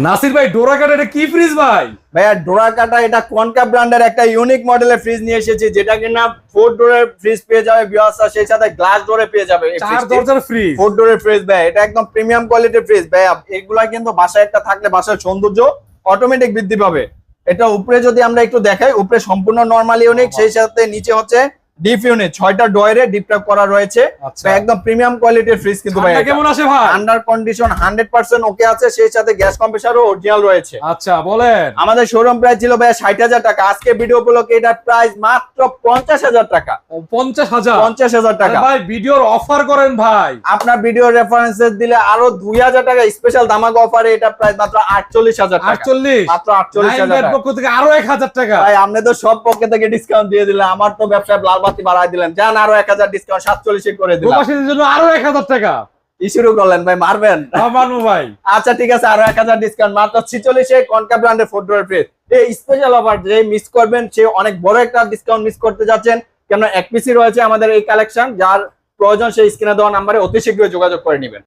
নাসির ভাই ডোরাকাটা এটা কি ফ্রিজ ভাই? ভাইয়া ডোরাকাটা এটা কনকা ব্র্যান্ডের একটা ইউনিক মডেলের ফ্রিজ নিয়ে এসেছি, যেটা কিনা 4 ডোরের ফ্রিজ পেয়ে যাবে ভিউয়ার্স, সেই সাথে গ্লাস ডোরে পেয়ে যাবে। এই 4 দরজার ফ্রিজ, 4 ডোরের ফ্রিজ ভাই, এটা একদম প্রিমিয়াম কোয়ালিটির ফ্রিজ ভাইয়া। এগুলা কিন্তু বাসায় একটা থাকলে বাসার সৌন্দর্য অটোমেটিক বৃদ্ধি পাবে। এটা উপরে যদি আমরা একটু দেখাই, উপরে সম্পূর্ণ নরমাল ইউনিক, সেই সাথে নিচে হচ্ছে ডিপ ইউনিট, 6টা ডয়ারে ডিপ টপ করা রয়েছে। একদম প্রিমিয়াম কোয়ালিটির ফ্রিজ কিন্তু ভাই। কেমন আছে ভাই? আন্ডার কন্ডিশন 100% ওকে আছে, সেই সাথে গ্যাস কম্প্রেসারও অরিজিনাল রয়েছে। আচ্ছা বলেন। আমাদের শোরুম প্রাইস ছিল ভাই 60,000 টাকা, আজকে ভিডিও উপলক্ষে এটার প্রাইস মাত্র 50,000 টাকা। 50,000? 50,000 টাকা ভাই ভিডিওর অফার করেন ভাই। আপনার ভিডিও রেফারেন্সেস দিলে আরো 2,000 টাকা স্পেশাল ধামাকা অফারে এটা প্রাইস মাত্র 48,000 টাকা। 48? মাত্র 48,000 টাকা। পক্ষ থেকে আরো 1,000 টাকা ভাই আপনি তো সব পক্ষে থেকে ডিসকাউন্ট দিয়ে দিলেন, আমার তো ব্যবসায় লাল বাতি বাড়াই দিলেন। জান আরো 1,000 ডিসকাউন্ট 47 করে দিলাম। প্রবাসীদের জন্য আরো 1,000 টাকা কি শুরু করলেন ভাই, মারবেন? মানবো ভাই। আচ্ছা ঠিক আছে, আরো 1,000 ডিসকাউন্ট মাত্র 46 কনকা ব্র্যান্ডের 4 ডোরের ফ্রিজ। এই স্পেশাল অফার যে মিস করবেন সে অনেক বড় একটা ডিসকাউন্ট মিস করতে যাচ্ছেন। কেন এক পিসি রয়েছে আমাদের এই কালেকশন, যার প্রয়োজন সেই স্ক্রিনে দেওয়া নাম্বারে অতি শীঘ্রই যোগাযোগ করে নেবেন।